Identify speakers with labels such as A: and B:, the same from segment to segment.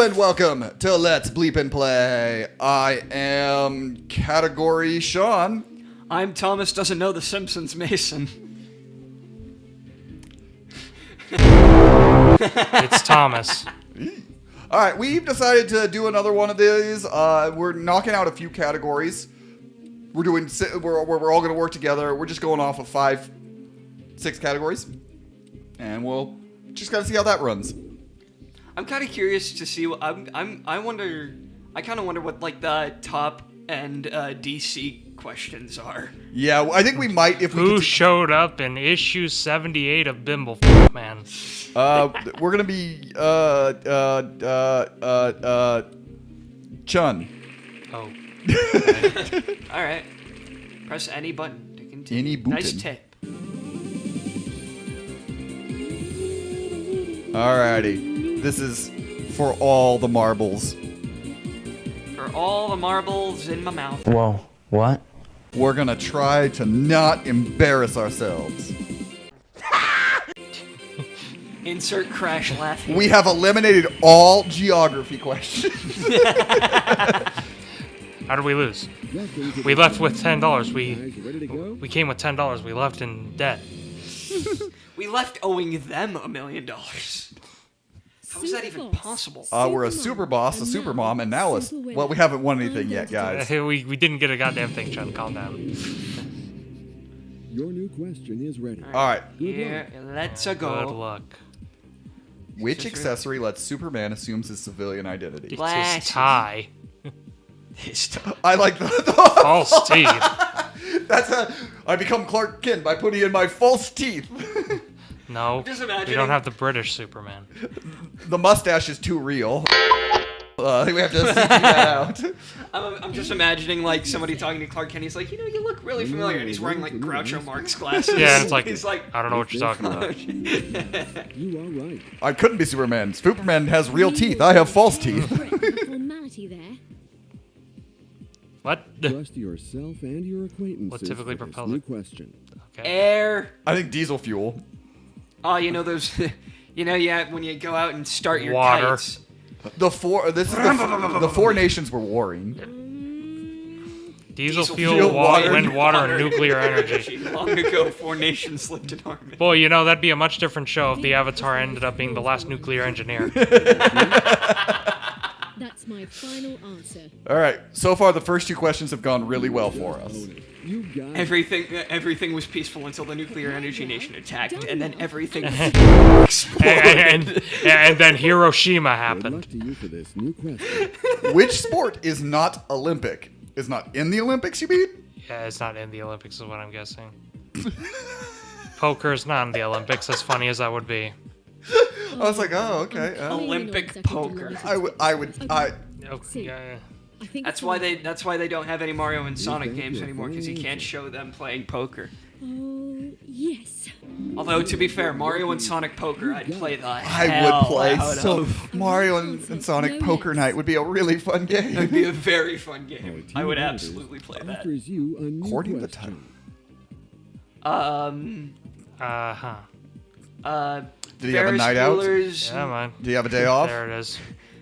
A: and welcome to Let's Bleep and Play. I am Category Sean.
B: I'm Thomas Doesn't Know The Simpsons Mason.
C: It's Thomas.
A: All right, we've decided to do another one of these. We're knocking out a few categories. We're all going to work together. We're just going off of 5-6 categories, and we'll just got to see how that runs.
B: I'm kind of curious to see what I kind of wonder what like the top end DC questions are.
A: Yeah, I think we might if we
C: Who
A: could
C: showed up in issue 78 of Bimble Man?
A: we're going to be Chun.
C: Oh.
B: All right, press any button to continue.
A: Any button.
B: Nice tip.
A: Alrighty. This is for all the marbles.
B: For all the marbles in my mouth.
D: Whoa, what?
A: We're gonna try to not embarrass ourselves.
B: Insert crash laugh here.
A: We have eliminated all geography questions.
C: How did we lose? We left with $10. We came with $10. We left in debt.
B: We left owing them $1 million. How is that even possible?
A: We're a super boss, a super mom, and now well, we haven't won anything yet, guys.
C: We didn't get a goddamn thing, Chun. Calm down.
E: Your new question is ready.
A: All right.
B: Here, let's go.
C: Good luck.
A: Which accessory lets Superman assumes his civilian identity?
C: It's
B: Glasses.
C: his tie.
A: I like the
C: False teeth.
A: I become Clark Kent by putting in my false teeth.
C: No,
B: Just
C: we
B: imagining-
C: don't have the British Superman.
A: The mustache is too real. We have to CG that out.
B: I'm just imagining like somebody talking to Clark Kent. He's like, you look really familiar, and he's wearing like Groucho Marx glasses.
C: Yeah, and it's like,
B: he's like,
C: I don't know what you're talking about.
E: You are right.
A: I couldn't be Superman. Superman has real teeth. I have false teeth.
F: Formality there.
C: What?
E: Trust yourself and your acquaintances.
C: What typically
E: for this
C: propels
E: new
C: it?
E: question.
C: Okay.
B: air.
A: I think diesel fuel.
B: Oh, you know those. Yeah, when you go out and start your
C: Water.
B: kites.
A: The four nations were warring.
C: Diesel,
A: fuel,
C: fuel,
A: water,
C: wind, water, and nuclear energy.
B: Long ago, 4 nations lived in harmony.
C: Boy, that'd be a much different show if the Avatar ended up being the last nuclear engineer.
F: That's my final answer.
A: All right. So far, the first 2 questions have gone really well for us.
E: You got
B: Everything was peaceful until the nuclear energy nation attacked, and then everything exploded.
C: and then Hiroshima
E: good luck
C: happened.
E: to you for this new question.
A: Which sport is not Olympic? Is not in the Olympics, you mean?
C: Yeah, it's not in the Olympics is what I'm guessing. Poker is not in the Olympics, as funny as that would be.
A: I was like, oh, okay.
B: Olympic poker.
A: I would.
C: Oh, yeah.
F: I think
B: That's why they don't have any Mario and Sonic games anymore, because you can't show them playing poker.
F: Oh, yes.
B: Although, to be fair, Mario and Sonic Poker, I'd play the
A: I
B: hell
A: would play
B: out
A: so.
B: of.
A: Mario and Sonic Poker Night would be a really fun
B: It'd
A: game.
B: be a very fun
E: Our
B: game.
E: team
B: I would
E: members
B: absolutely play that.
E: Offers you a new
A: According to the
E: question.
A: title.
C: Uh-huh.
A: Did he have a night out?
B: Bueller's,
C: Yeah, man.
A: Did he have a day off?
C: There it is.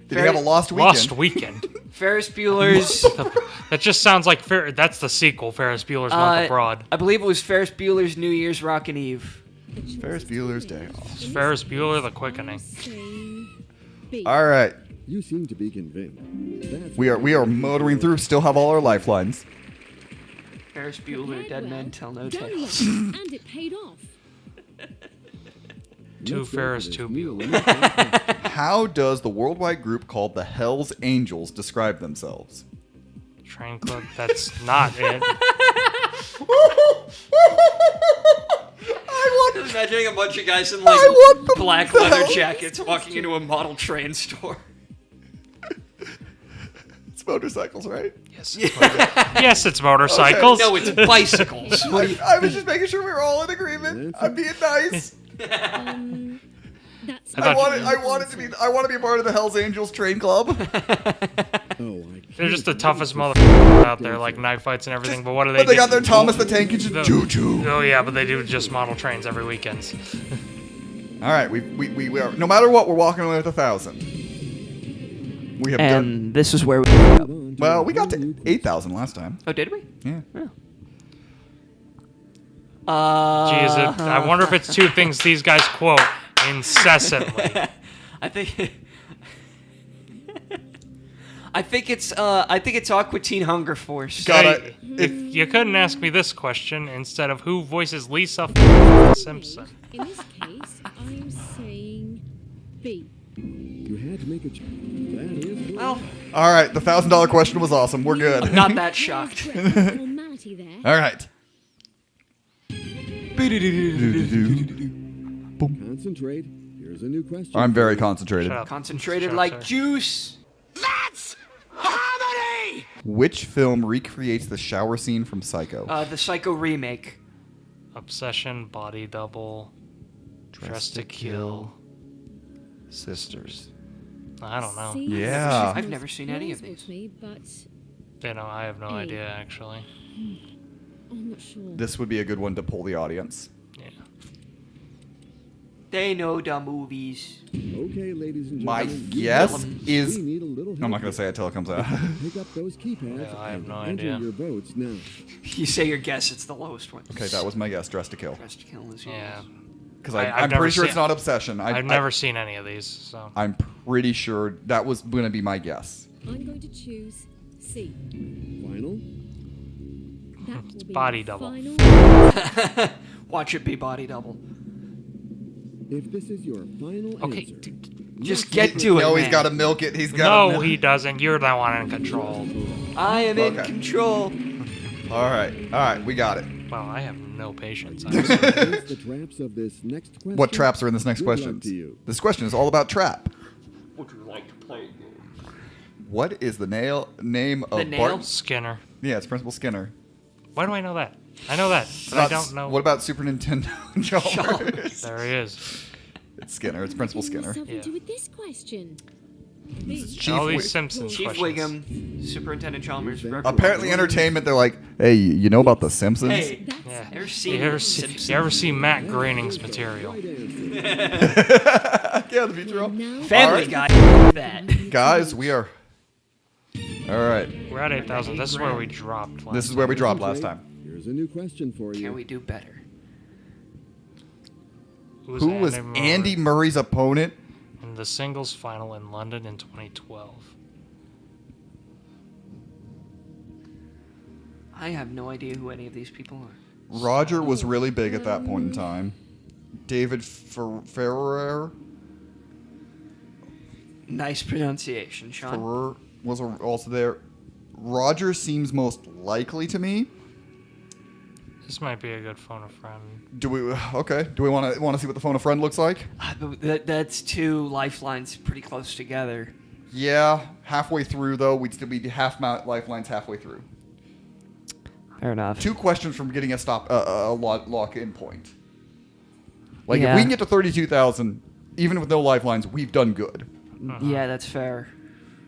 A: Did he have a lost weekend?
C: Lost Weekend.
B: Ferris Bueller's.
C: That just sounds like that's the sequel, Ferris Bueller's Month Abroad.
B: I believe it was Ferris Bueller's New Year's Rockin' Eve.
A: Ferris Bueller's Day Off.
C: It's Ferris Bueller, The Quickening.
A: All right.
E: You seem to be convinced. That's
A: We are motoring through. Still have all our lifelines.
B: Ferris Bueller, Dead Men Tell No
F: Done
B: Tales.
F: well, and it paid off.
C: Two
E: Let's go
C: Ferris,
E: for this
C: two
E: new
C: Bueller.
E: Olympic question.
A: How does the worldwide group called the Hells Angels describe themselves?
C: Train Club, that's not it.
B: Just imagining a bunch of guys in
A: I
B: like
A: want the
B: black
A: hell.
B: leather jackets walking into a model train store.
A: It's motorcycles, right?
C: Yes, yes, it's motorcycles.
B: No, it's bicycles. What do you-
A: I was just making sure we were all in agreement. I'm being nice.
F: That's
C: I
A: I want to be a part of the Hells Angels train club.
E: Oh, I
C: They're just the toughest motherfuckers out there, like knife fights and everything. But what do they
A: But they
C: do?
A: got their Thomas the Tank Engine. Choo choo.
C: Oh yeah, but they do just model trains every weekend.
A: All right, we are. No matter what, we're walking away with 1,000. We have done.
B: And this is where we ended up.
E: Move on
A: Well, we
E: a
A: got
E: whole
A: to
E: new
A: 8,000 last time.
B: Oh, did we?
A: Yeah.
C: Jeez, I wonder if it's two things these guys quote incessantly.
B: I think. I think it's Aqua Teen Hunger Force.
A: Got
C: Hey,
A: it.
C: if you couldn't ask me this question instead of who voices Lisa Simpson.
F: In this case, I'm saying B.
E: You had to make a choice. That is
B: Well,
A: All right, the $1,000 question was awesome. We're good.
B: not that shocked.
F: Formality there.
A: All right.
E: concentrate. Here's a new question.
A: I'm very concentrated.
C: Shut up.
B: Concentrated
C: Shut up,
B: like
C: sir.
B: juice.
A: Which film recreates the shower scene from Psycho?
B: The Psycho remake.
C: Obsession, Body Double, Dress to Kill.
A: Sisters.
C: I don't know.
F: C
A: Yeah.
F: seems
B: I've never seen any of
F: plausible
B: these.
F: to me, but
C: You know, I have no
F: Hey.
C: idea actually.
F: I'm not sure.
A: This would be a good one to pull the audience.
C: Yeah.
B: They know the movies.
E: Okay, ladies and
A: My
E: gentlemen.
A: guess is.
E: We need a little
A: I'm not
E: help
A: going to say it till it comes out.
E: Pick up those keypads
C: Yeah, I have
E: and
C: no
E: enter
C: idea.
E: your votes now.
B: You say your guess, it's the lowest one.
A: Okay, that was my guess. Dress to Kill.
B: Dress to Kill is
C: Yeah.
A: Because
C: I've
A: I'm
C: never
A: pretty sure it's
C: seen-
A: not Obsession.
C: I've never seen any of these, so.
A: I'm pretty sure that was going to be my guess.
F: I'm going to choose C.
E: Final.
F: That will be
C: Body
F: the
C: double.
F: final
B: Watch it be Body Double.
E: If this is your final
C: Okay.
E: answer,
B: Just get to it,
A: No, he's
B: man.
A: got to milk it. He's got.
C: No, he doesn't. You're the one in control.
B: I am in
A: Okay.
B: control.
A: All right, we got it.
C: Well, I have no patience.
E: against the traps of this next question.
A: What traps are in this next
E: Good
A: question?
E: luck to you.
A: This question is all about trap.
B: Would you like to play a game?
A: What is the name of
B: The nail?
A: Bart?
C: Skinner.
A: Yeah, it's Principal Skinner.
C: Why do I know that? I know that, but I don't know.
A: What about Super Nintendo Chalmers?
C: There he is.
A: It's Skinner. It's Principal
F: Getting
A: Skinner.
F: myself
C: Yeah.
F: into with this question. B.
A: Chief
C: All these
A: Wig-
C: Simpsons
B: Chief
C: questions.
B: Wiggum, Superintendent Chalmers.
A: Apparently, entertainment. They're like, hey, you know about The Simpsons?
B: Hey,
F: That's
C: Yeah.
B: ever
C: You
B: seen
C: ever,
B: The
C: see,
B: Simpsons?
C: you ever see Matt Groening's material?
E: Right answer.
A: Yeah, the future.
F: now
B: Family
A: Alright.
B: Guy. That.
A: Guys, we are. All right.
C: We're at 8,000. This is where we dropped last
A: This is where we dropped last time.
E: Here's a new question for you.
B: Can we do better?
A: Who was Andy Murray's opponent?
C: in the singles final in London in 2012?
B: I have no idea who any of these people are.
A: Roger was really big at that point in time. David Ferrer
B: Nice pronunciation, Sean.
A: was also there. Roger seems most likely to me.
C: This might be a good phone a friend.
A: Do we? Okay. Do we want to see what the phone a friend looks like?
B: That's two lifelines pretty close together.
A: Yeah. Halfway through though, we'd still be half lifelines halfway through.
B: Fair enough.
A: 2 questions from getting a lock-in point. Like if
B: Yeah.
A: we can get to 32,000, even with no lifelines, we've done good.
B: Yeah, that's fair.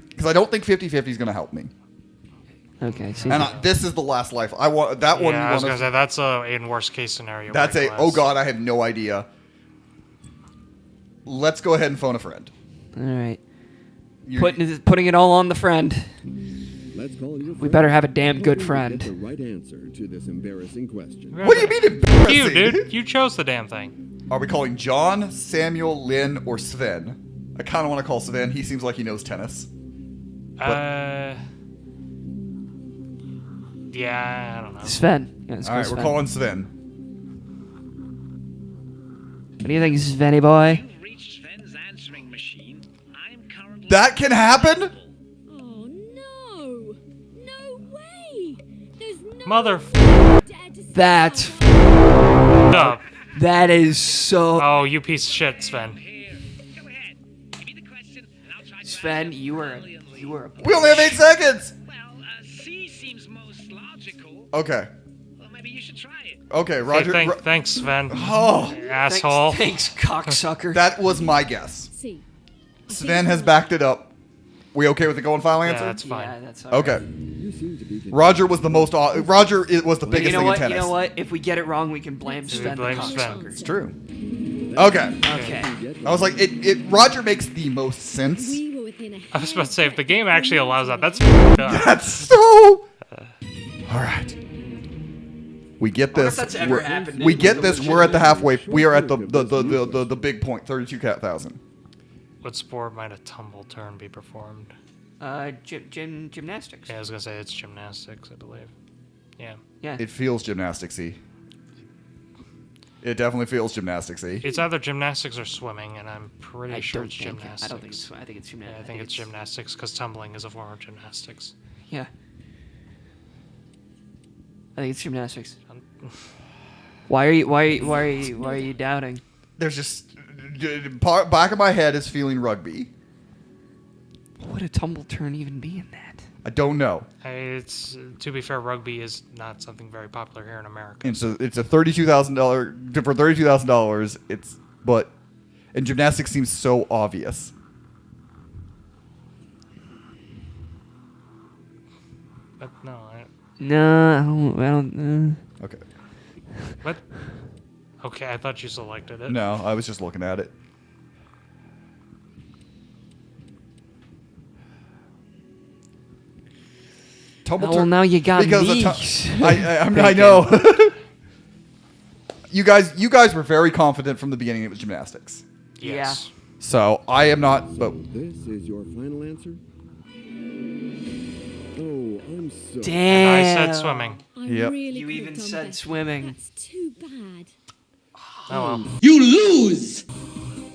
A: Because I don't think 50-50 is going to help me.
B: Okay. See,
A: And this is the last life. I want that one.
C: Yeah, I was
A: wanna-
C: gonna say that's a in worst case scenario.
A: That's
C: break
A: a.
C: glass.
A: Oh God, I have no idea. Let's go ahead and phone a friend.
B: all right.
A: You-
B: Putting it all on the friend.
E: Let's call your
B: We
E: friend.
B: better have a damn good
E: Hoping to
B: friend.
E: Get the right answer to this embarrassing question.
A: What do you mean
C: You,
A: embarrassing?
C: dude. You chose the damn thing.
A: Are we calling John, Samuel, Lynn, or Sven? I kind of want to call Sven. He seems like he knows tennis.
C: Yeah, I don't know.
B: Sven. Yeah, let's
A: All
B: go
A: right,
B: Sven.
A: we're calling Sven.
B: What do you think, Svenny boy?
D: You've reached Sven's answering machine. I'm currently
A: That can happen?
F: Oh no! No way! There's no
C: Mother
F: dare to say
B: That's
C: up.
B: that is so.
C: Oh, you piece of shit, Sven.
D: here. Go ahead. Give me the question, and I'll try to
B: Sven,
D: answer
B: you are
D: brilliantly.
B: you are.
A: We only have 8 seconds.
D: Well, C seems most logical.
A: Okay.
D: Well, maybe you should try it.
A: Okay,
C: Hey,
A: Roger.
C: thanks, Sven.
A: Oh,
C: Asshole.
B: Thanks, cocksucker.
A: that was my guess.
F: C.
A: Sven has backed it up. We okay with the going final
C: Yeah,
A: answer?
C: that's fine.
B: Yeah, that's all right.
A: Okay.
E: You seem to be
A: Roger was the most. Roger was the biggest
B: You know
A: thing
B: what?
A: in tennis.
B: You know what? If we get it wrong, we can blame
C: We
B: Sven the
C: blame Sven.
B: cocksucker.
A: It's true. Okay.
B: Okay.
A: I was like, Roger makes the most sense.
F: We were within a
C: I was about to say, if the game actually allows that, that's f***ed up.
A: That's so. All right. We get
B: wonder
A: this.
B: if that's ever happened in
A: We get
B: the
A: this. We're at the
B: legitimate
A: halfway.
B: history.
A: We are at the big point. 32,000.
C: What sport might a tumble turn be performed?
B: Gymnastics.
C: Yeah, I was gonna say it's gymnastics, I believe. Yeah.
B: Yeah.
A: It feels gymnasticsy. It definitely feels gymnasticsy.
C: It's either gymnastics or swimming, and I'm pretty
B: I
C: sure
B: don't
C: it's
B: think.
C: gymnastics.
B: I don't think it's. I think it's
C: Yeah,
B: gymnastics.
C: I think it's gymnastics because tumbling is a form of gymnastics.
B: Yeah. I think it's gymnastics. Why are you doubting?
A: There's just back of my head is feeling rugby.
B: What would a tumble turn even be in that?
A: I don't know.
C: It's to be fair, rugby is not something very popular here in America.
A: And so it's a $32,000 for $32,000. And gymnastics seems so obvious.
C: But no,
B: No, I don't.
A: Okay.
C: what? Okay, I thought you selected it.
A: No, I was just looking at it. Tumble
B: Well,
A: turn-
B: now you got
A: because
B: me.
A: I know. You guys were very confident from the beginning it was gymnastics.
C: Yes.
A: So I am not. But
E: This is your final answer? Oh, I'm so...
B: Damn.
C: I said swimming.
F: I
A: Yep.
F: really
B: You
F: could've
B: even
F: done
B: said
F: better.
B: swimming.
F: That's too bad.
C: Oh well.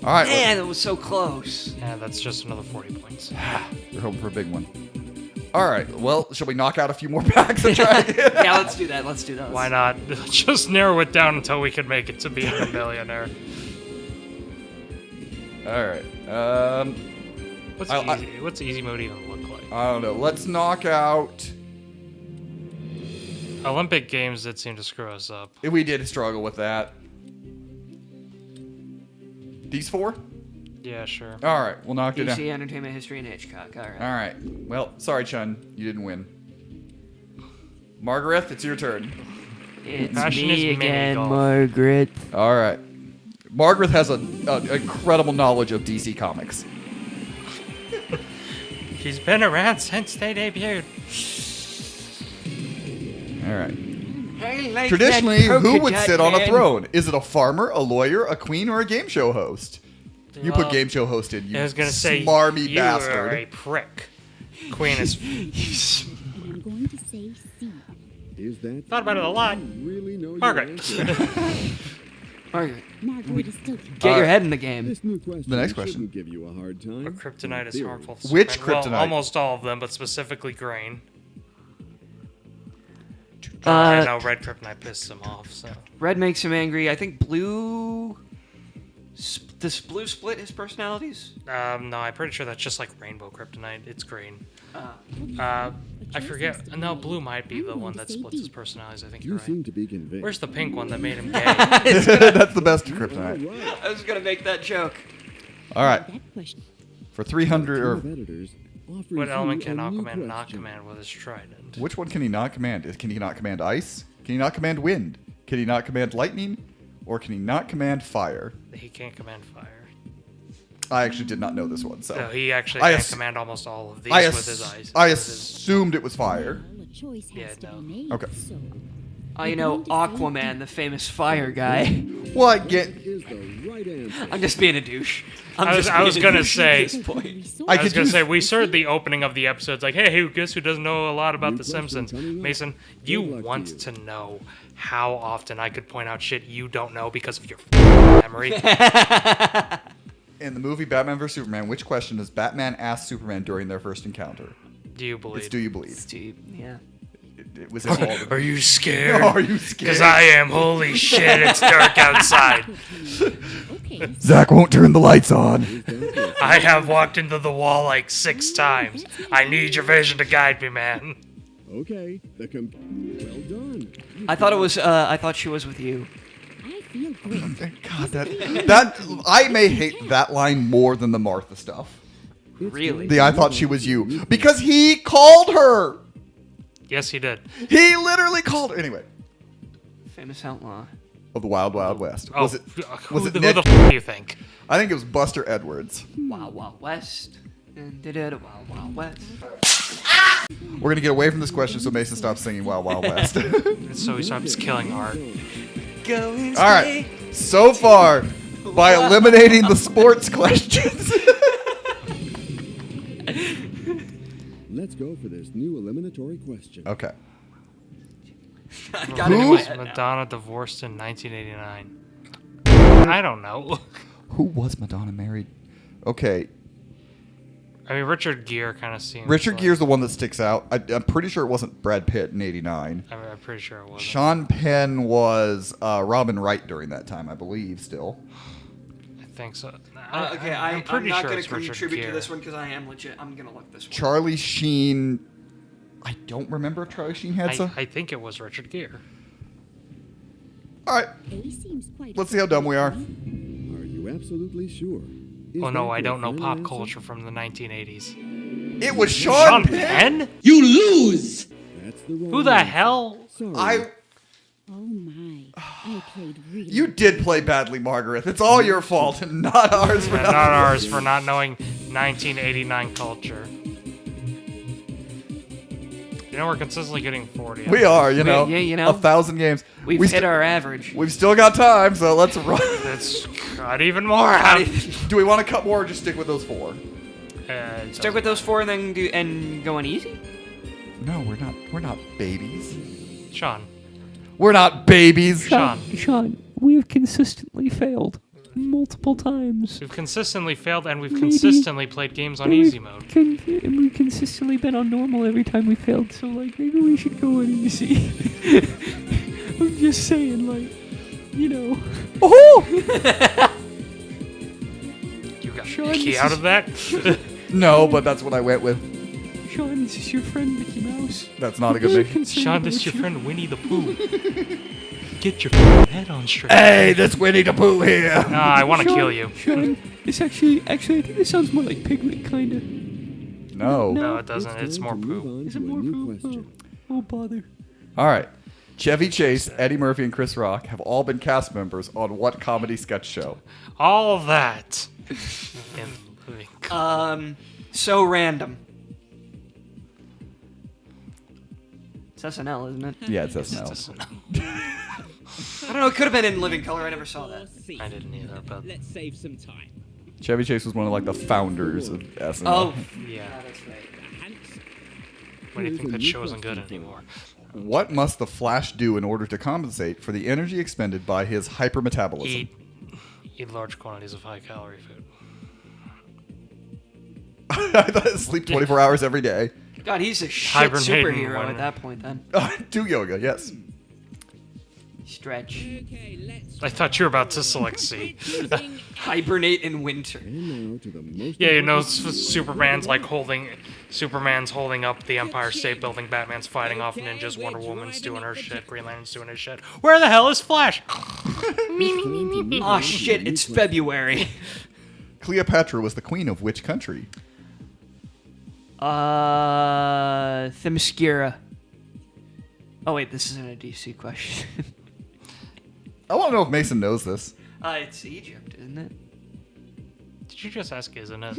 A: all right,
B: Man, it was so close.
C: Yeah, that's just another 40 points.
A: we're hoping for a big one. All right. Well, shall we knock out a few more packs and try again?
B: Yeah, let's do that. Let's do that.
C: Why not? Just narrow it down until we can make it to being a millionaire.
A: All right.
C: What's easy mode even look like?
A: I don't know. Let's knock out.
C: Olympic Games did seem to screw us up.
A: We did struggle with that. These four?
C: Yeah, sure.
A: All right. We'll knock it down.
B: DC Entertainment History and Hitchcock. All right.
A: All right. Well, sorry, Chun. You didn't win. Margaret, it's your turn.
B: It's
C: Passion
B: me
C: is mini
B: again,
C: golf.
B: Margaret.
A: All right. Margaret has an incredible knowledge of DC Comics.
C: He's been around since they debuted.
A: All right.
B: Hey, like
A: Traditionally,
B: that
A: who
B: polka
A: would
B: dot
A: sit on a
B: man.
A: throne? Is it a farmer, a lawyer, a queen, or a game show host? You put
C: Well,
A: game show host in, you
C: I was gonna say
A: smarmy
C: you are
A: bastard.
C: a prick. Queen is
F: And I'm going to say C.
E: Is that...
C: thought about it a lot.
E: Really know your
C: Margaret.
E: answer?
B: Margaret,
F: Margaret is still...
B: get your head in the game.
E: This new question
A: The next question.
E: shouldn't give you a hard time.
C: What kryptonite
E: In
C: is
E: theory.
C: harmful? to
A: Which
C: Superman?
A: kryptonite?
C: Well, almost all of them, but specifically grain.
B: Uh,
C: I know red kryptonite pisses him off. So
B: Red makes him angry. I think blue. Does blue split his personalities?
C: no, I'm pretty sure that's just like rainbow kryptonite. It's green.
B: Uh,
C: I forget. No, blue might be the one that splits his personalities. I think
E: You
C: you're
E: seem
C: right.
E: to be convinced.
C: Where's the pink one that made him gay?
A: That's the best
E: All
A: kryptonite.
E: right.
B: I was gonna make that joke.
A: All right.
F: That question.
A: For 300,
E: Team
A: or
E: of editors offers
C: What
E: you
C: element
E: a
C: can
E: new
C: Aquaman not
E: question.
C: command with his trident?
A: which one can he not command? Can he not command ice? Can he not command wind? Can he not command lightning? Or can he not command fire?
C: He can't command fire.
A: I actually did not know this one, so
C: No, he actually
A: I
C: can't
A: ass-
C: command almost all of these
A: I,
C: with his eyes.
A: I
C: with his-
A: assumed it was fire.
F: Well, a choice has
C: Yeah,
F: to
C: no.
F: be made.
A: Okay.
F: So,
B: You know, Aquaman, the famous fire guy.
A: Well, I get.
E: Is the right answer.
B: I'm just being a douche.
C: I was gonna say-
B: At this point.
A: I
C: I
A: could
C: was gonna
A: use-
C: say we started the opening of the episodes like, hey, guess who doesn't know a lot about
E: New
C: The
E: question
C: Simpsons?
E: coming up.
C: Mason,
E: Good
C: you
E: luck to
C: want
E: you.
C: to know how often I could point out shit you don't know because of your memory.
A: In the movie Batman vs Superman, which question does Batman ask Superman during their first encounter?
C: Do you believe?
A: It's do you believe?
B: Steve, yeah.
A: It was in all of
C: Are
A: them.
C: you scared?
A: Are you scared?
C: Because I am. Holy shit! It's dark outside.
F: okay.
A: Zach won't turn the lights on.
E: Is that your-
C: I have walked into the wall like 6 times. I need your vision to guide me, man.
E: Okay. Well done.
B: I thought it was. I thought she was with you.
F: I feel great.
A: God, that I may hate that line more than the Martha stuff.
B: Really?
A: The I thought she was you because he called her.
C: Yes, he did.
A: He literally called her. Anyway,
B: Famous outlaw.
A: of the Wild Wild West.
C: Oh,
A: Was it?
C: who
A: Was it
C: the
A: Ned?
C: f do you think?
A: I think it was Buster Edwards.
B: Wow, Wild West. And did it Wild Wild West.
A: We're gonna get away from this question so Mason stops singing Wild Wild West.
C: So he stops killing art.
B: Go and
A: All right. So far, by eliminating the sports questions.
E: Let's go for this new eliminatory question.
A: Okay.
B: I got it in
C: Who
B: my
C: was
B: head now.
C: Madonna divorced in 1989? I don't know.
A: Who was Madonna married? Okay.
C: I mean, Richard Gere kind of seems.
A: Richard
C: like,
A: Gere's the one that sticks out. I'm pretty sure it wasn't Brad Pitt in '89.
C: I mean, I'm pretty sure it wasn't.
A: Sean Penn was Robin Wright during that time, I believe, still.
C: I think so.
B: Okay,
C: I'm
B: I'm
C: pretty
B: not
C: sure
B: going
C: it's
B: to
C: Richard
B: contribute to
C: Gere.
B: this one because I am legit. I'm going to look this one.
A: Charlie Sheen. I don't remember if Charlie Sheen had some.
C: I think it was Richard Gere.
A: All right.
F: A seems quite
A: Let's see how dumb we are.
E: Are you absolutely sure? Is
C: Oh no,
E: that
C: I
E: your
C: don't know
E: final
C: pop
E: answer?
C: culture from the 1980s.
A: It was
C: Sean
A: Sean Penn.
C: Penn?
E: That's the wrong
C: Who the
E: answer.
C: hell?
E: Sorry.
F: Oh my. I played really
A: You did play badly, Margaret. It's all your fault and not ours for
C: Not
A: not.
C: ours for not knowing 1989 culture. You know, we're consistently getting 40.
A: We are, you know,
B: Yeah, you know.
A: 1,000 games.
B: We've
A: we
B: hit our average.
A: We've still got time, so let's run.
C: Let's cut even more out.
A: Do we want to cut more or just stick with those 4?
B: Stick with those 4 and then go on easy?
A: No, we're not. We're not babies.
C: Sean.
A: We're not babies.
C: Sean.
G: Sean, we have consistently failed multiple times.
C: We've consistently failed and we've
G: Maybe-
C: consistently played games on
G: And
C: easy
G: we've
C: mode.
G: And we've consistently been on normal every time we failed, so, like, maybe we should go on easy. I'm just saying, like, you know.
A: Oh!
C: You got
G: Sean,
C: Mickey
G: this
C: out
G: is-
C: of that?
A: No, but that's what I went with.
G: Sean, this is your friend Mickey Mouse.
A: That's not a good
G: Very
A: thing.
G: concerned
C: Sean, this is
G: about
C: your
G: you.
C: friend Winnie the Pooh. Get your head on straight.
A: Hey, this Winnie the Pooh here.
C: I want to
G: Sean,
C: kill you.
G: Sean, this actually, I think this sounds more like Piglet, kinda.
A: No.
C: No, it doesn't.
E: It's
C: It's
E: time
C: more
E: to move
C: poo.
E: on
G: Is
E: to
G: it
E: a
G: more
E: new
G: poo?
E: question.
G: Oh, bother.
A: All right. Chevy Chase, Eddie Murphy, and Chris Rock have all been cast members on what comedy sketch show?
C: All of that. In living
B: So random. It's SNL, isn't it?
A: Yeah, it's SNL.
B: I don't know. It could have been in Living Color. I never saw that.
C: I didn't either, but
D: Let's save some time.
A: Chevy Chase was one of like the founders of SNL.
B: Oh,
C: yeah.
B: that's right.
C: When do you think that show isn't good anymore?
A: What must the Flash do in order to compensate for the energy expended by his hypermetabolism?
C: Eat large quantities of high calorie food.
A: I thought sleep 24 hours every day.
B: God, he's a shit
C: Hibernating
B: superhero
C: when-
B: at that point. Then
A: Do yoga, yes.
B: stretch,
D: Okay, let's
C: I thought you were about to select C.
B: hibernate in winter.
E: And now to the most
C: Yeah, you know,
E: important
C: Superman's holding up the Empire State Building, Batman's fighting off ninjas, Wonder Woman's doing her shit, Green Lantern's doing his shit. Where the hell is Flash?
B: Oh shit! It's February.
A: Cleopatra was the queen of which country?
B: Themyscira. Oh wait, this isn't a DC question.
A: I want to know if Mason knows this.
B: It's Egypt, isn't it?
C: Did you just ask, isn't it?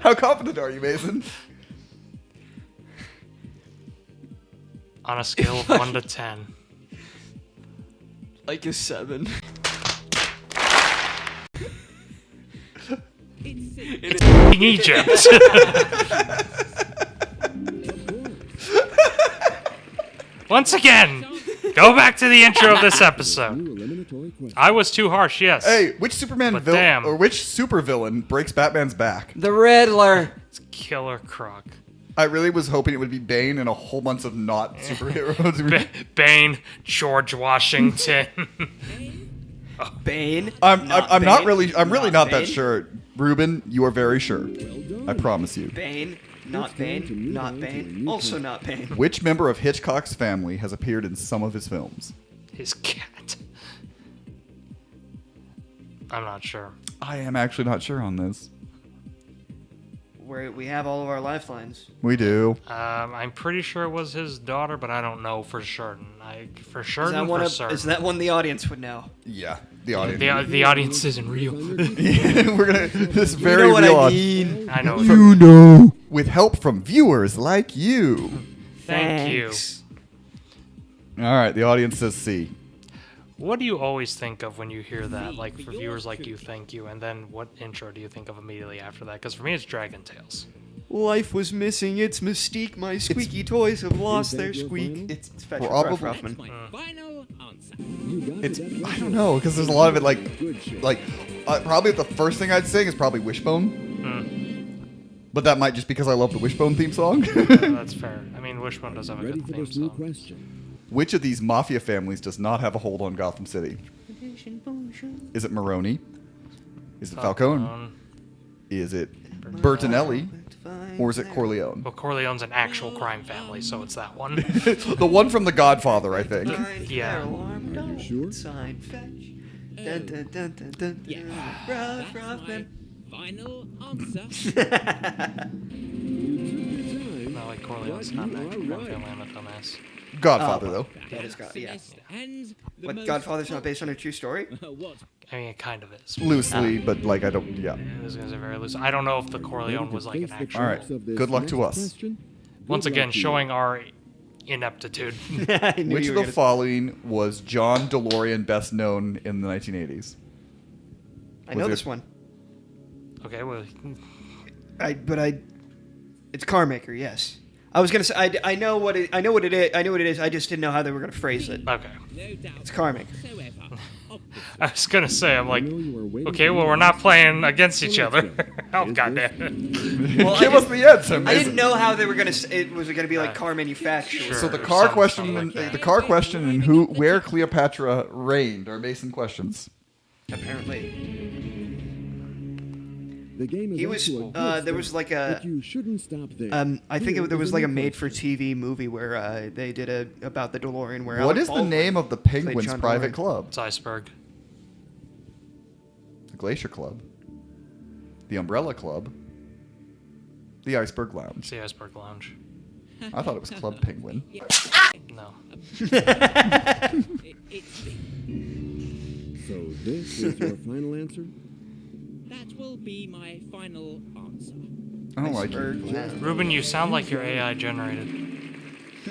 A: How confident are you, Mason?
C: On a scale of 1 to 10.
B: Like a 7.
C: In Egypt. Once again, go back to the intro of this episode.
E: new eliminatory question.
C: I was too harsh, yes.
A: Hey, which Superman
C: But
A: villain
C: damn.
A: or which supervillain breaks Batman's back?
B: The Riddler.
C: It's Killer Croc.
A: I really was hoping it would be Bane and a whole bunch of not superheroes.
C: Bane, George Washington.
B: Bane.
A: I'm not
B: Bane.
A: really not that
B: Bane.
A: sure. Ruben, you are very sure. I promise you.
B: Bane. Not
E: It's time to
B: Bane.
E: move
B: Not
E: on to a
B: Bane.
E: new
B: Also
E: topic.
B: not Bane.
A: Which member of Hitchcock's family has appeared in some of his films?
C: His cat. I'm not sure.
A: I am actually not sure on this.
B: Where we have all of our lifelines.
A: We do.
C: I'm pretty sure it was his daughter, but I don't know for certain.
B: Is that one?
C: For certain.
B: Is that one the audience would know?
A: Yeah. The audience.
C: The audience isn't real.
A: We're gonna this very
B: You know what
A: real
B: I
A: audience.
B: mean?
C: I know.
A: You know, with help from viewers like you.
C: Thank you.
B: Thanks.
A: All right, the audience says C.
C: What do you always think of when you hear that? Like, for viewers like you, thank you. And then what intro do you think of immediately after that? Because for me, it's Dragon Tales.
B: Life was missing its mystique. My squeaky toys have lost
E: that
B: their
E: your
B: squeak.
E: final?
B: It's Fetch
A: Probably.
B: Ruffman.
D: My final answer.
E: You got
A: It's
E: it.
A: I don't know because there's a lot of it
E: Good shit.
A: like probably the first thing I'd sing is probably Wishbone. But that might just because I love the Wishbone theme song.
C: That's fair. I mean, Wishbone does have a
E: Ready
C: good
E: for
C: theme
E: this new
C: song.
E: question?
A: Which of these mafia families does not have a hold on Gotham City? Is it Maroni? Is it Falcone? Is it Bertinelli? Or is it Corleone?
C: Well, Corleone's an actual crime family, so it's that one.
A: The one from The Godfather, I think.
C: Yeah.
E: Are you sure?
B: Sign fetch. Dun, dun, dun, dun, dun.
D: Yeah,
B: Ruff,
D: that's my
B: Ruffman.
D: final answer.
C: No, like Corleone's not an actual crime family. I'm a dumbass.
A: Godfather, though.
B: That is God. Yeah.
D: And the
B: What?
D: most
B: Godfather's not based on a true story?
D: what?
C: I mean, it kind of is.
A: Loosely, but like I don't. Yeah.
C: I was gonna say very loose. I don't know if the Corleone was like an
E: Face the
C: actual.
A: All right.
E: traps of this
A: Good luck to
E: next
A: us.
E: question.
C: Once
E: Good
C: again,
E: luck to you.
C: showing our ineptitude.
B: I knew
A: Which
B: you
A: of
B: were
A: the
B: gonna-
A: following was John DeLorean best known in the 1980s?
B: I know
A: was
B: this
A: it-
B: one.
C: Okay, well,
B: It's Car Maker. Yes. I was gonna say I know what it. I know what it is. I know what it is. I just didn't know how they were gonna phrase it.
C: okay.
D: No doubt.
B: It's Car Maker.
D: Whatsoever.
C: I was gonna say, I'm like,
E: I know you are waiting
C: okay,
E: for
C: well,
E: the
C: we're not
E: answer.
C: playing against each
E: So
C: other.
E: let's go.
C: Oh,
E: Is
C: goddamn
E: this-
C: it.
B: Well,
A: Give us the answer.
B: I
A: Mason.
B: didn't know how they were gonna. It was gonna be like
C: Right.
B: car manufacturer.
C: Sure.
A: So the
C: Or
A: car
C: something
A: question,
C: like
A: and
C: that.
A: the car question, and where Cleopatra reigned are Mason questions.
B: Apparently,
E: The game is
B: he
E: off
B: was.
E: to a good
B: There was
E: start,
B: like a.
E: but you shouldn't stop there.
B: I think
E: Here
B: there
E: is
B: was
E: a
B: like a
E: new
B: made-for-TV
E: question.
B: movie where they did about the DeLorean. Where
A: What
B: Alec
A: is the
B: Baldwin
A: name of the
B: played
A: Penguins'
B: John
A: private
B: DeLorean.
A: club?
C: It's Iceberg.
A: The Glacier Club, the Umbrella Club, the Iceberg
C: It's
A: Lounge.
C: the Iceberg Lounge.
A: I thought it was Club Penguin.
C: No.
E: So this is your final answer?
D: That will be my final answer.
A: I don't like
B: Iceberg
A: it.
B: Lounge.
C: Ruben, you sound like you're AI generated.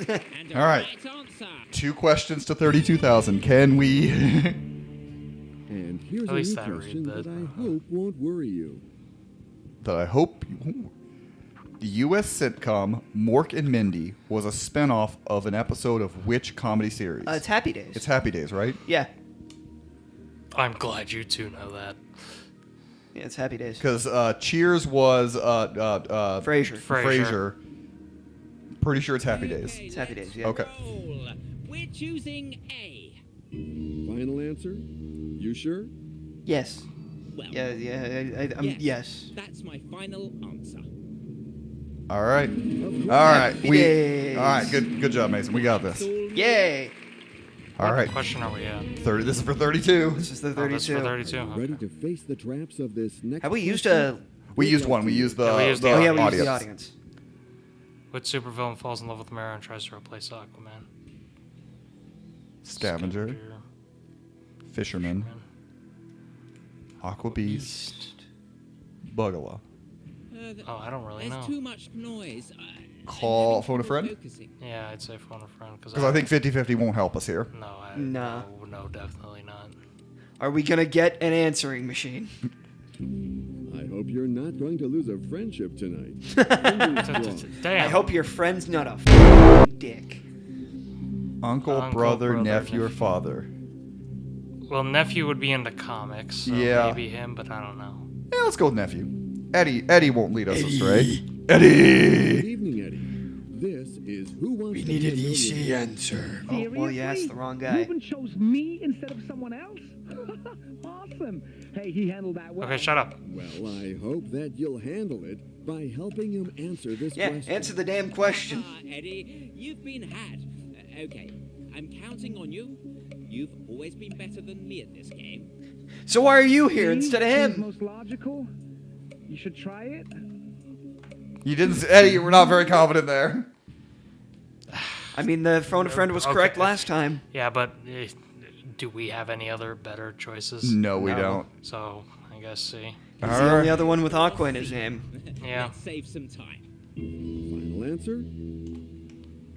D: And a
A: All right.
D: answer.
A: 2 questions to 32,000. Can we?
E: And here's
C: At
E: a
C: least
E: new
C: I read
E: question
C: that.
E: that I hope won't worry you.
A: that I hope. The U.S. sitcom Mork and Mindy was a spinoff of an episode of which comedy series?
B: It's Happy Days.
A: It's Happy Days, right?
B: Yeah.
C: I'm glad you two know that.
B: Yeah, it's Happy Days.
A: Because Cheers was
B: Frasier.
A: Frasier. Pretty sure it's Happy Days.
B: It's Happy Days. Yeah.
A: Okay.
D: Roll. We're choosing A.
E: Final answer? You sure?
B: Yes.
D: Well,
B: Yeah. Yeah. Yes.
D: That's my final answer.
A: All right.
E: Of
A: All right.
B: Happy
A: We.
B: Days.
A: All right. Good job, Mason. We got this.
B: Yay!
A: All
C: What
A: right.
C: question are we at?
A: 30. This is for 32.
B: This is the
C: Oh, that's
B: 32.
C: for 32.
E: Ready
C: Okay.
E: to face the traps of this next
B: Have we used
E: question?
A: We used one. We used the,
C: Yeah, we used
A: the
C: the
B: Oh yeah, we
A: audience.
B: used the audience.
C: Which supervillain falls in love with Mara and tries to replace Aquaman?
A: Scavenger, Fisherman, Aqua Beast, Bugala.
C: Oh, I don't really
D: There's
C: know.
D: too much noise.
A: Call phone a friend?
D: Focusing.
C: Yeah, I'd say phone a friend
A: Because I think 50-50 won't help us here.
C: No,
B: Nah.
C: no, definitely not.
B: Are we gonna get an answering machine?
E: I hope you're not going to lose a friendship tonight. Fingers crossed.
C: Damn.
B: I hope your friend's not a f***ing dick.
A: Uncle,
C: Uncle,
A: brother,
C: brother,
A: nephew, or
C: nephew.
A: father.
C: Well, nephew would be into comics, so
A: Yeah.
C: maybe him, but I don't know.
A: Yeah, let's go with nephew. Eddie won't lead us astray. Eddie!
E: Good evening, Eddie. This is Who Wants to Be a Millionaire?
B: answer. Oh, well, yeah, that's the wrong guy.
H: Ruben chose me instead of someone else? Awesome. Hey, he handled that well.
C: Okay, shut up.
E: Well, I hope that you'll handle it by helping him answer this
B: Yeah,
E: question.
B: answer the damn question.
D: Eddie, you've been had. Okay, I'm counting on you. You've always been better than me at this game.
B: So why are you here
H: Me
B: instead of
H: seems
B: him?
H: most logical. You should try it.
A: You didn't, Eddie. We're not very confident there.
B: I mean, the phone a friend was
C: Okay.
B: correct last time.
C: Yeah, but Do we have any other better choices?
A: No, we
B: No.
A: don't.
C: So, I guess C.
B: He's the only other one with Aqua in his name.
C: Yeah.
D: Let's save some time.
E: Final answer?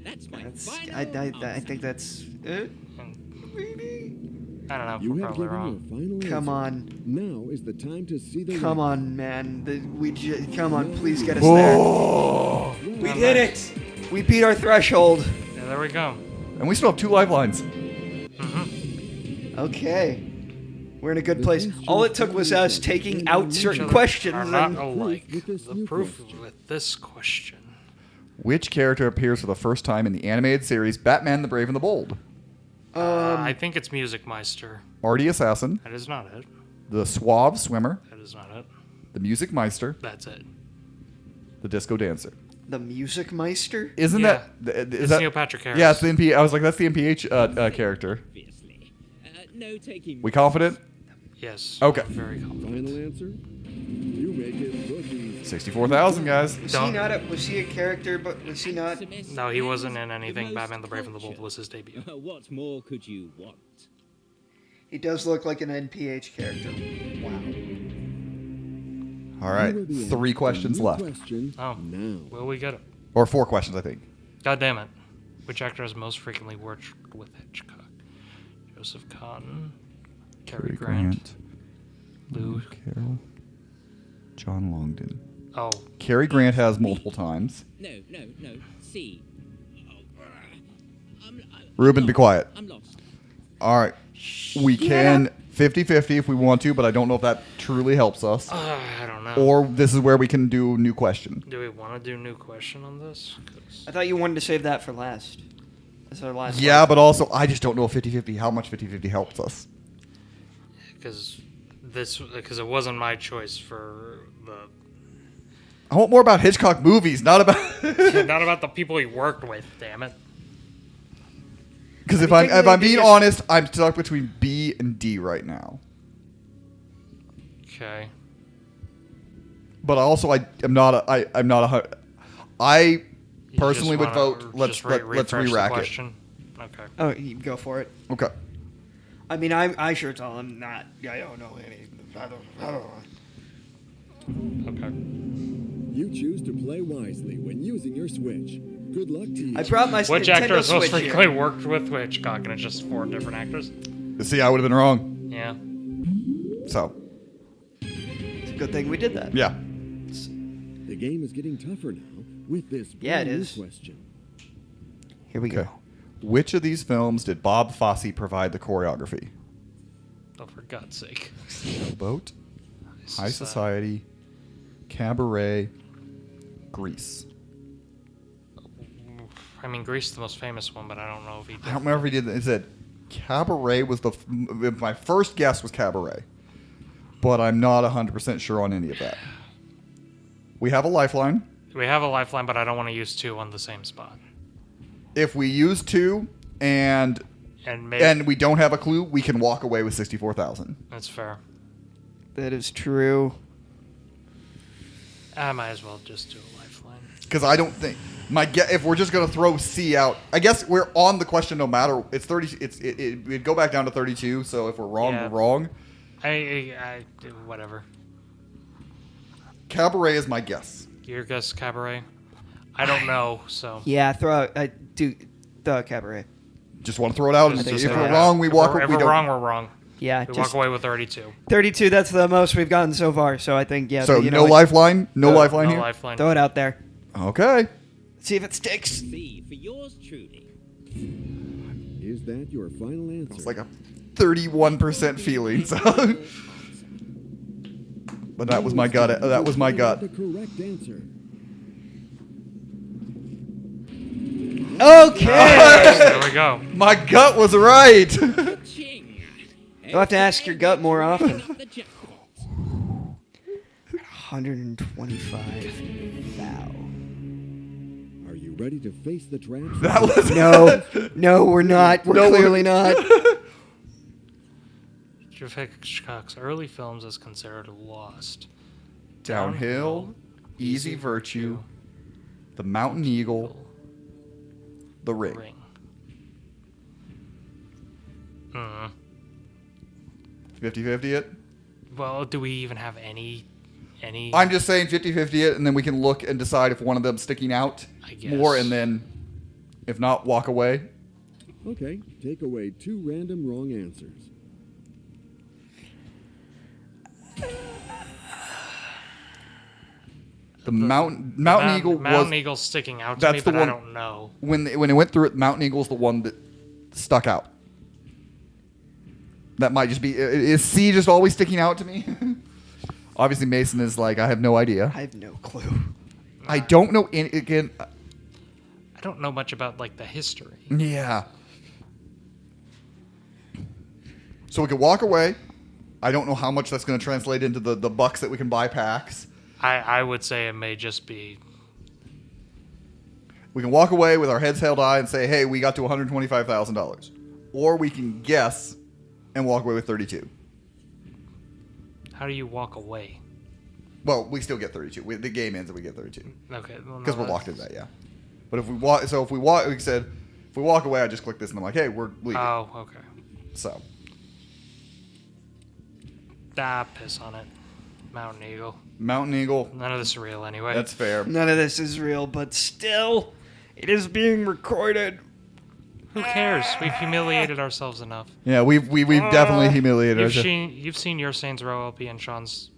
D: That's my
B: That's,
D: final
B: I think that's it.
C: I don't know.
E: You
C: We're
E: have
C: probably
E: given
C: wrong.
E: your final answer.
B: Come on.
E: Now is the time to see the
B: Come
E: winner.
B: on, man. Come on, please get us there. We did it. We beat our threshold.
C: Yeah, there we go.
A: And we still have 2 lifelines.
B: Okay. We're in a good place. All it took was us taking out certain questions.
C: Are not
B: And
C: alike.
E: with this
C: The
E: new
C: proof
E: question.
C: with this question.
A: Which character appears for the first time in the animated series Batman the Brave and the Bold?
C: I think it's Music Meister.
A: Artie Assassin,
C: That is not it.
A: the Suave Swimmer,
C: That is not it.
A: the Music Meister,
C: That's it.
A: the Disco Dancer.
B: the Music Meister?
A: Isn't
C: Yeah.
A: that... Is
C: It's
A: that
C: Neil Patrick Harris.
A: Yeah, it's the NP. I was like, that's the NPH character.
D: Obviously. No taking.
A: We confident?
C: Yes.
A: Okay.
C: I'm very confident.
E: Final answer? You make it bookies.
A: 64,000, guys.
B: Was
C: Don't-
B: he not? Was he a character? But was he not?
C: No, he wasn't in anything. Batman the Brave and the Bold was his debut.
D: What more could you want?
B: He does look like an NPH character. Wow.
A: All right,
E: You will be
A: 3
E: asked a
A: questions
E: new
A: left.
E: Question
C: Oh.
E: now.
C: Will we get it?
A: Or 4 questions, I think.
C: God damn it. Which actor has most frequently worked with Hitchcock? Joseph Cotton, Cary Grant, Lou.
A: Carroll, John Longden.
C: Oh,
A: Cary Grant has multiple times.
D: No. C.
A: Ruben, be quiet.
D: I'm lost.
A: All right. We can 50-50 if we want to, but I don't know if that truly helps us.
C: I don't know.
A: Or this is where we can do new question.
C: Do we want to do a new question on this?
B: I thought you wanted to save that for last. That's our last.
A: Yeah,
B: one.
A: but also I just don't know 50-50 how much 50-50 helps us.
C: Because it wasn't my choice for the
A: I want more about Hitchcock movies, not about
C: not about the people he worked with. Damn it.
A: because
B: I
A: if
B: mean,
A: I'm
B: technically,
A: being
B: they just-
A: honest, I'm stuck between B and D right now.
C: Okay.
A: But also I'm not a I
C: You
A: personally
C: just
A: would
C: wanna
A: vote. Let's
C: just
A: let's
C: refresh the
A: re-rack it.
C: question? Okay.
B: Oh, you go for it.
A: Okay.
B: I mean, I sure tell him not. I don't know any. I don't know.
C: Okay.
E: You choose to play wisely when using your Switch. Good luck to you.
B: I brought my
C: Which
B: Nintendo
C: actor has most
B: Switch
C: frequently
B: here.
C: worked with Hitchcock? And it's just 4 different actors?
A: See, I would have been wrong.
C: Yeah.
A: So
B: It's a good thing we did that.
A: yeah.
E: The game is getting tougher now with this
B: Yeah, it
E: brand new
B: is.
E: question.
B: Here we
A: Okay.
B: go.
A: Which of these films did Bob Fosse provide the choreography?
C: Oh, for God's sake.
A: Boat, High Society, Cabaret, Grease.
C: I mean, Grease is the most famous one, but I don't know if he did.
A: I don't remember if he did. It said Cabaret was my first guess was Cabaret, but I'm not 100% sure on any of that. We have a lifeline.
C: We have a lifeline, but I don't want to use 2 on the same spot.
A: If we use 2 and
C: And
A: we don't have a clue, we can walk away with 64,000.
C: that's fair.
B: That is true.
C: I might as well just do a lifeline.
A: Because I don't think if we're just gonna throw C out, I guess we're on the question no matter. It's 30. It'd go back down to 32. So if we're wrong,
C: Yeah.
A: we're wrong.
C: I whatever.
A: Cabaret is my guess.
C: Your guess, Cabaret? I don't know, so.
B: Yeah, throw out Cabaret.
A: Just want to throw it out. And
C: Just
A: if
C: throw
A: we're
C: it
A: wrong,
C: out.
A: we
C: If
A: walk.
C: we're- If
A: we
C: we're
A: don't.
C: wrong, we're wrong.
B: Yeah,
C: We
B: just
C: walk away with 32.
B: 32. That's the most we've gotten so far. So I think
A: So
B: you know
A: no
B: what?
A: lifeline. No lifeline
C: No
A: here.
C: lifeline.
B: Throw it out there.
A: Okay.
B: See if it sticks.
D: C for yours truly.
E: Is that your final answer?
A: It's like a 31% feeling. So. But that was my gut. That was my gut.
E: The correct answer.
B: Okay.
C: There we go.
A: My gut was right.
D: Ching.
B: You'll have to ask your gut more often.
D: Not the jackpot.
B: 125. Thou.
E: Are you ready to face the traps?
A: That was
B: No, we're not. We're clearly not.
C: Hitchcock's early films is considered lost.
A: Downhill, Easy Virtue, The Mountain Eagle, The Ring.
C: Ring.
A: 50-50 it?
C: Well, do we even have any?
A: I'm just saying 50-50 it, and then we can look and decide if one of them's sticking out
C: I guess.
A: more, and then if not, walk away.
E: Okay, take away 2 random wrong answers.
A: The Mountain Eagle
C: Mountain
A: was
C: Eagle's sticking out to me,
A: that's the
C: but I
A: one-
C: don't know.
A: when it went through it. Mountain Eagle's the one that stuck out. That might just be is C just always sticking out to me. Obviously, Mason is like, I have no idea.
B: I have no clue.
A: I don't know. Again,
C: I don't know much about like the history.
A: yeah. So we could walk away. I don't know how much that's going to translate into the bucks that we can buy packs.
C: I would say it may just be.
A: We can walk away with our heads held high and say, hey, we got to $125,000. Or we can guess and walk away with 32.
C: How do you walk away?
A: Well, we still get 32. The game ends and we get 32.
C: Okay, well, no,
A: Because we're
C: that's-
A: locked into that, yeah. But if we walk, we said, if we walk away, I just click this and I'm like, hey, we're leaving.
C: Oh, okay.
A: So,
C: Piss on it. Mountain Eagle.
A: Mountain Eagle,
C: None of this is real anyway.
A: that's fair.
B: None of this is real, but still, it is being recorded.
C: Who cares? We've humiliated ourselves enough.
A: Yeah, we've definitely humiliated ourselves.
C: You've seen your Saints Row LP and Sean's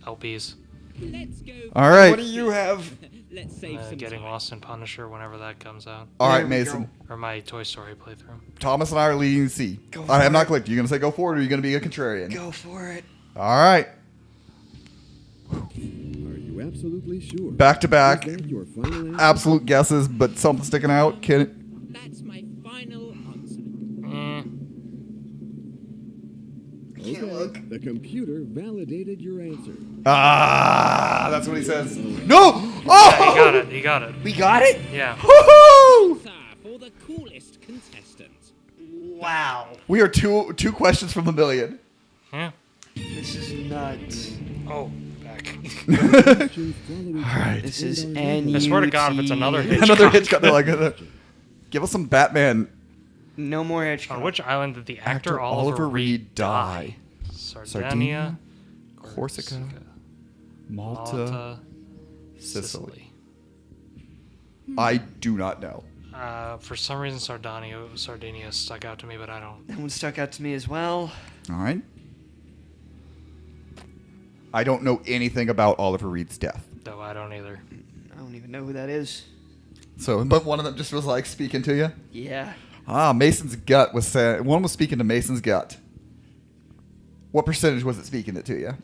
C: LPs.
D: Let's go.
A: All right.
B: What do you have?
D: Let's save some
C: Getting
D: time.
C: Lost in Punisher whenever that comes out.
A: All right,
B: There we
A: Mason.
C: Or my Toy Story playthrough.
A: Thomas and I are leading C.
B: Go
A: I have
B: for
A: not
B: it.
A: clicked. Are you going to say go for it or are you going to be a contrarian?
B: Go for it.
A: All right.
E: Are you absolutely sure?
A: Back to back.
E: Is that your final answer?
A: Absolute guesses, but something sticking out.
D: That's my final answer.
E: Okay, the computer validated your answer.
A: Ah, that's what he says. No! Oh!
C: He got it.
B: We got it?
C: Yeah.
A: Woohoo!
D: Sir, for the coolest contestant.
B: Wow.
A: We are two questions from the million.
C: Yeah.
B: This is nuts.
C: Oh, back.
E: Questions follow each
A: All right.
B: This is
E: other.
B: N.
C: I swear to God, if it's another Hitchcock.
A: Another Hitchcock. They're like, give us some Batman.
B: No more Hitchcock.
C: On which island did the actor Oliver Reed die? Sardinia,
A: Corsica, Malta, Sicily. I do not know.
C: For some reason, Sardinia stuck out to me, but I don't.
B: That one stuck out to me as well.
A: All right. I don't know anything about Oliver Reed's death.
C: No, I don't either.
B: I don't even know who that is.
A: So, but one of them just was like speaking to you.
B: Yeah.
A: Mason's gut was saying, one was speaking to Mason's gut. What percentage was it speaking it to you?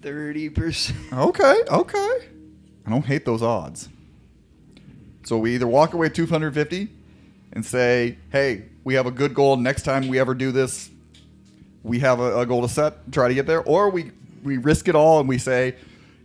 B: 30%.
A: Okay. I don't hate those odds. So we either walk away 250 and say, hey, we have a good goal. Next time we ever do this, we have a goal to set, try to get there. Or we risk it all and we say,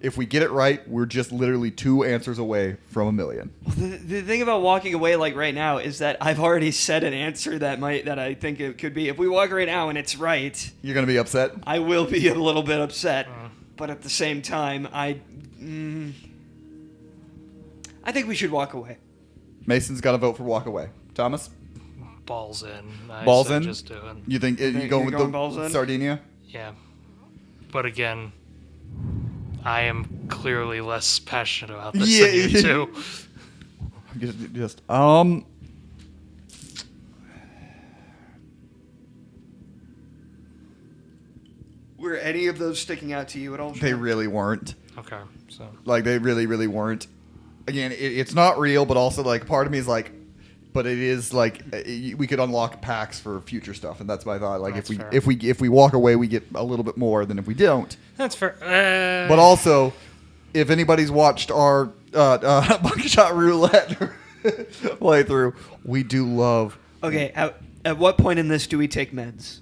A: if we get it right, we're just literally 2 answers away from $1 million.
B: The thing about walking away like right now is that I've already said an answer that I think it could be. If we walk right now and it's right,
A: You're going to be upset?
B: I will be a little bit upset. But at the same time, I think we should walk away.
A: Mason's got to vote for walk away. Thomas?
C: Balls in. I
A: Balls
C: said
A: in?
C: Just do it.
A: You think you
B: Think
A: going
B: you're
A: with
B: going
A: the
B: balls in?
A: Sardinia?
C: Yeah. But again, I am clearly less passionate about this than you two.
B: Were any of those sticking out to you at all?
A: They
B: Sean?
A: really weren't.
C: Okay, so
A: Like, they really, really weren't. Again, it's not real, but also, like, part of me is like, but it is like we could unlock packs for future stuff, and that's my thought. Like,
C: That's fair.
A: if we walk away, we get a little bit more than if we don't.
C: that's fair.
A: But also, if anybody's watched our Buckshot Roulette playthrough, we do love.
B: Okay, at what point in this do we take meds?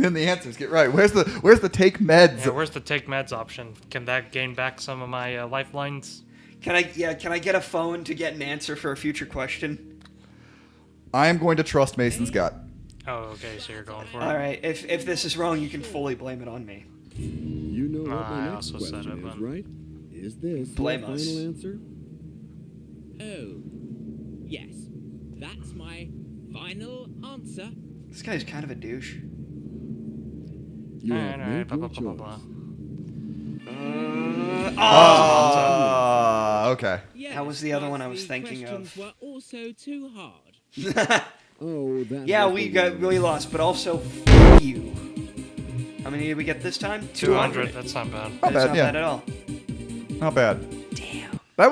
A: And the answers get right. Where's the take meds?
C: Yeah, where's the take meds option? Can that gain back some of my lifelines?
B: Can I get a phone to get an answer for a future question?
A: I am going to trust Mason's gut.
C: Oh, okay, so you're going for it.
B: All right, if this is wrong, you can fully blame it on me.
E: You know what
C: I
E: my next
C: also said
E: question
C: it,
E: is,
C: but-
E: right? Is this
B: Blame
E: your
B: us.
E: final answer?
D: Oh, yes. That's my Final answer.
B: This guy's kind of a douche.
E: You have
C: Alright,
E: made
C: blah,
E: your
C: blah, blah, blah,
E: choice.
C: blah.
A: Okay.
D: Yes,
B: That was the other
D: but
B: one I was
D: the
B: thinking of.
D: questions were also too hard.
E: Oh, that
B: Yeah,
E: was
B: we
E: the
B: got
E: one.
B: really lost, but also f you. How many did we get this time?
C: 200. That's not bad.
A: Not
B: That's
A: bad,
B: not
A: yeah.
B: bad at all.
A: Not bad.
B: Damn.
A: That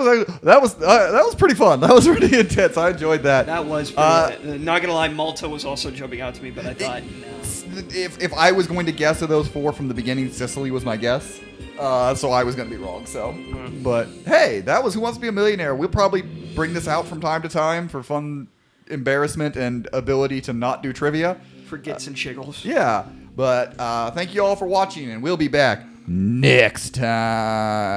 A: was pretty fun. That was really intense. I enjoyed that.
B: That was pretty not gonna lie, Malta was also jumping out to me, but I thought, no.
A: If I was going to guess of those 4 from the beginning, Sicily was my guess. So I was going to be wrong. So, but hey, that was Who Wants to Be a Millionaire. We'll probably bring this out from time to time for fun, embarrassment, and ability to not do trivia.
B: For gits and shiggles.
A: Yeah, but thank you all for watching, and we'll be back next time.